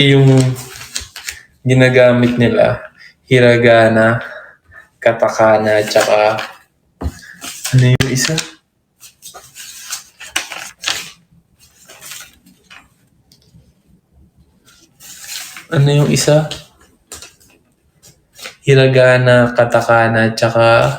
Yung ginagamit nila, hiragana, katakana, tsaka ano yung isa? Ano yung isa? Hiragana, katakana, tsaka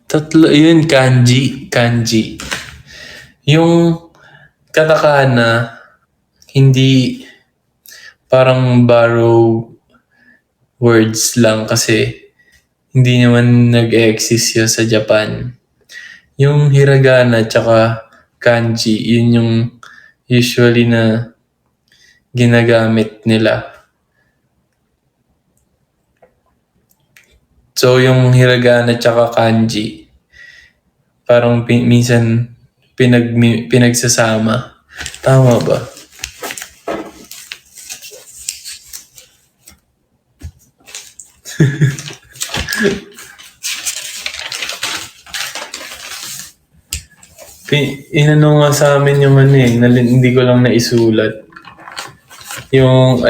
tatlo yun, kanji. Yung katakana, hindi parang borrow words lang kasi hindi naman nag-exist yun sa Japan. Yung hiragana tsaka kanji, yun yung usually na ginagamit nila. So yung hiragana tsaka kanji, parang minsan pinagsasama. Tama ba? Inano nga sa amin yung ano hindi ko lang naisulat. Yung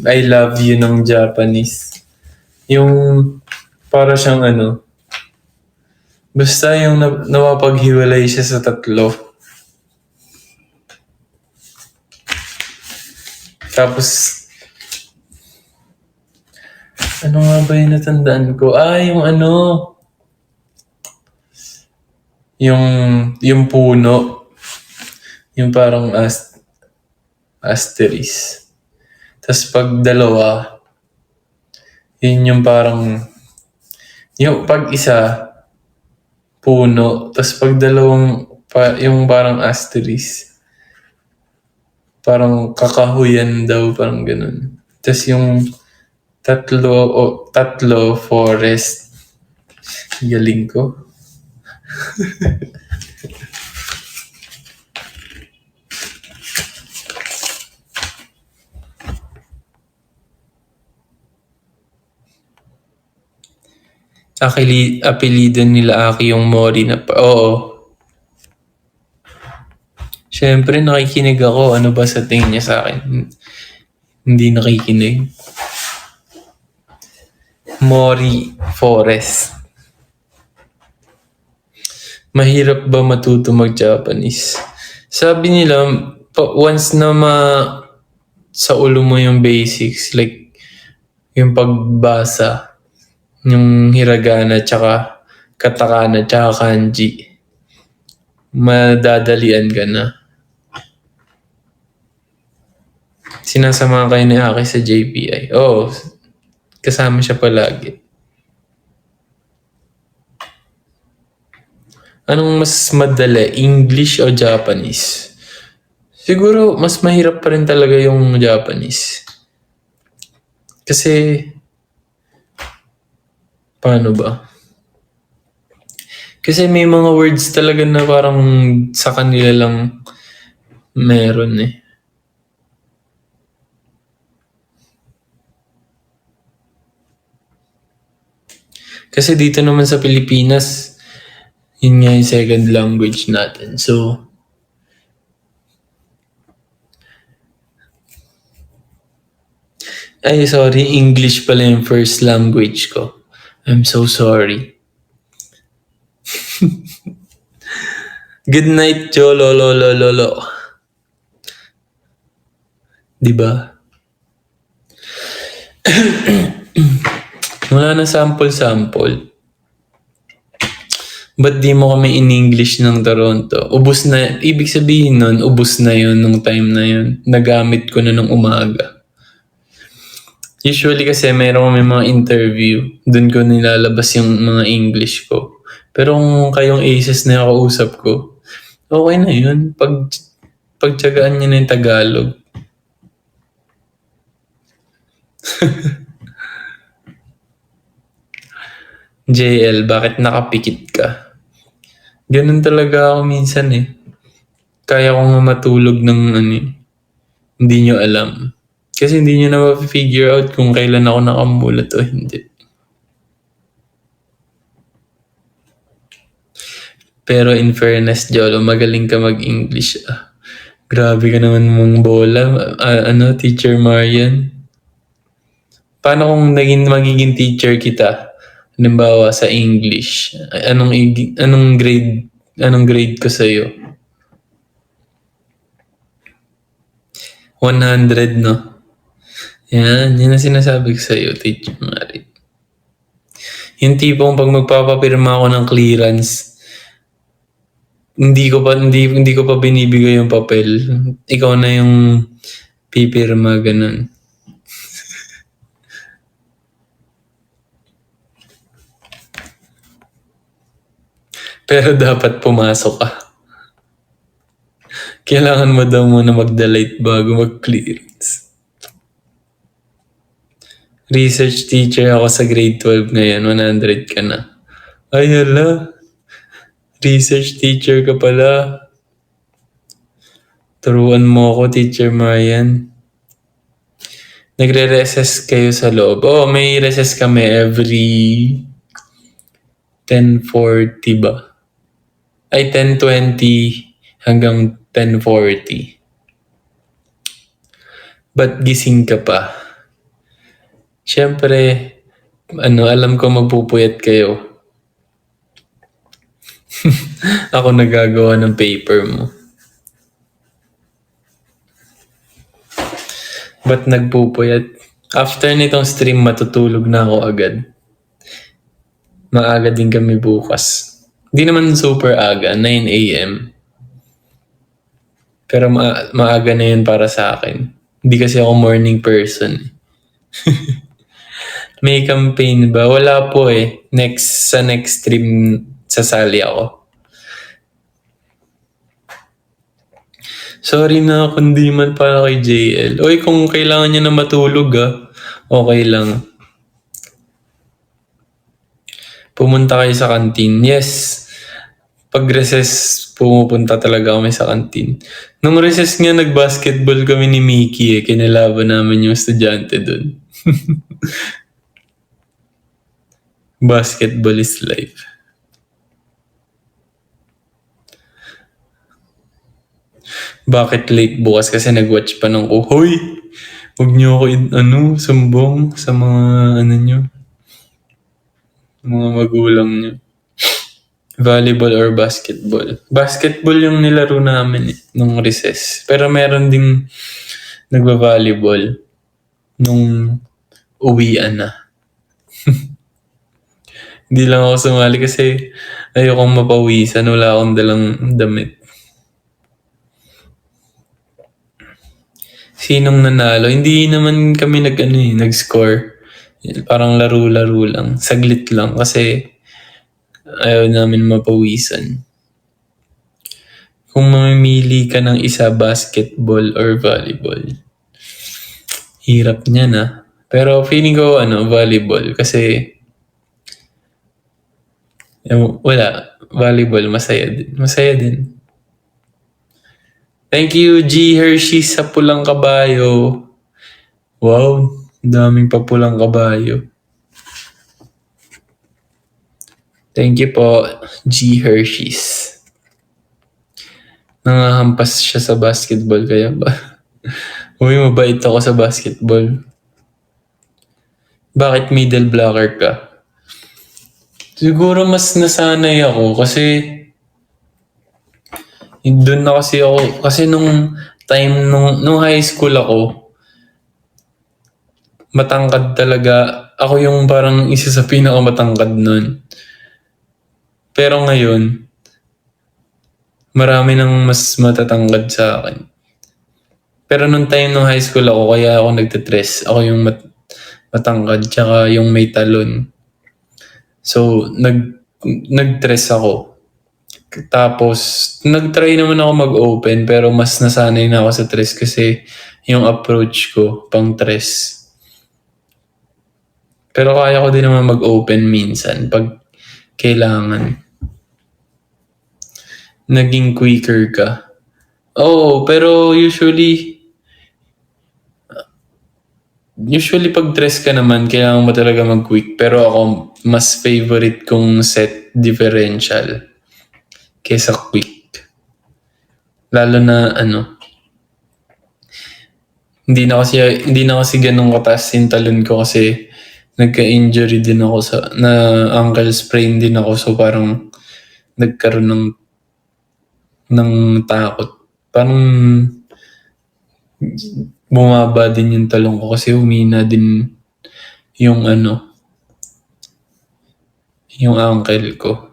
I love you ng Japanese. Yung para siyang ano, basta yung nawapaghiwalay siya sa tatlo. Tapos, ano nga ba yung natandaan ko? Yung ano, yung puno. Yung parang asterisk. Tapos pag dalawa, yun yung parang, yung pag isa, puno. Tapos pag dalawang, yung parang asterisk. Parang kakahuyan daw, parang ganun. Tapos yung tatlo, forest. Galing ko. Apelido nila Aki yung Mori na pa. Oo. Siyempre, nakikinig ako. Ano ba sa tingin niya sa akin? Hindi nakikinig. Mori Forest. Mahirap ba matuto mag-Japanese? Sabi nila, once na sa ulo mo yung basics, like yung pagbasa, yung hiragana, tsaka katakana, tsaka kanji, madadalian ka na. Sinasama kayo ni Aki sa JPI. Oo, kasama siya palagi. Anong mas madali, English o Japanese? Siguro, mas mahirap pa rin talaga yung Japanese. Kasi, paano ba? Kasi may mga words talaga na parang sa kanila lang meron eh. Kasi dito naman sa Pilipinas, yun nga yung second language natin. So, sorry, English pala yung first language ko. I'm so sorry. Good night, Cholo, lolo. Diba? Wala na sample. Ba't di mo kami in-English ng Toronto? Ubus na, ibig sabihin nun, ubus na yun nung time na yun. Nagamit ko na nung umaga. Usually kasi meron kami mga interview, dun ko nilalabas yung mga English ko. Pero kung kayong aces na nakausap ko, okay na yun. Pagtyagaan niya na yung Tagalog. JL, bakit nakapikit ka? Ganun talaga ako minsan eh. Kaya ko nga matulog ng hindi nyo alam. Kasi hindi nyo na ma-figure out kung kailan ako nakamulat o hindi. Pero in fairness, Jolo, magaling ka mag-English. Grabe ka naman mong bola. Teacher Marian. Paano kung magiging teacher kita? Halimbawa sa English. Anong grade ko sa'yo? 100, no? Yan ang sinasabi ko sa'yo, Teacher Marian. Yung tipong pag magpapapirma ako ng clearance, hindi ko pa binibigay yung papel. Ikaw na yung pipirma, ganun. Pero dapat pumasok ka. Kailangan mo daw muna mag-delete bago mag-clearance. Research teacher ako sa grade 12 ngayon, 100 ka na. Ay, hala. Research teacher ka pala. Turuan mo ako, Teacher Marian. Nagre-recess kayo sa loob. May recess kami every 10:40 ba? Ay, 10:20 hanggang 10:40. Ba't gising ka pa? Siyempre, alam ko magpupuyat kayo. Ako nagagawa ng paper mo. Ba't nagpupuyat? After nitong stream, matutulog na ako agad. Maaga din kami bukas. Di naman super aga, 9 a.m. Pero maaga na yun para sa akin. Hindi kasi ako morning person. May campaign ba? Wala po eh. Sa next stream, sasali ako. Sorry na kung di man para kay JL. Kung kailangan niya na matulog okay lang. Pumunta kayo sa kantin. Yes. Pag recess, pumupunta talaga kami sa kantin. Nung recess nga, nag-basketball kami ni Mickey Kinalaban namin yung estudyante dun. Basketball is life. Bakit late bukas? Kasi nag-watch pa ng Hoy! Huwag niyo ako sumbong sa mga nyo. Mga magulang nyo. Volleyball or basketball? Basketball yung nilaro namin nung recess. Pero meron ding nagba-volleyball nung uwian na. Hindi lang ako sumali kasi ayokong mapawisan. Wala akong dalang damit. Sinong nanalo? Hindi naman kami nag-score. Parang laro-laro lang. Saglit lang kasi ayaw namin mapawisan. Kung mamimili ka ng isa, basketball or volleyball, hirap niya na. Pero feeling ko volleyball kasi wala. Volleyball, masaya din. Masaya din. Thank you, G. Hershey sa pulang kabayo. Wow, daming pa pulang kabayo. Thank you po, G. Hershey's. Nangahampas siya sa basketball kaya ba? Mabait ako sa basketball. Bakit middle blocker ka? Siguro mas nasanay ako kasi doon na kasi ako, kasi nung high school ako, matangkad talaga. Ako yung parang isa sa pinakamatangkad nun. Pero ngayon, marami nang mas matatangkad sa akin. Pero nung high school ako, kaya ako nagtitress. Ako yung matangkad, tsaka yung may talon. So, nag-dress ako. Tapos, nag-try naman ako mag-open pero mas nasanay na ako sa dress kasi yung approach ko pang dress. Pero kaya ko din naman mag-open minsan pag kailangan. Naging quicker ka. Pero usually pag dress ka naman, kailangan mo talaga mag-quick. Pero ako, mas favorite kong set differential. kesa quick. Lalo na hindi na kasi ganun kataas yung talon ko kasi nagka-injury din ako na ankle sprain din ako, so parang nagkaroon ng takot. Parang bumaba din yung talon ko kasi humina din yung yung ankle ko.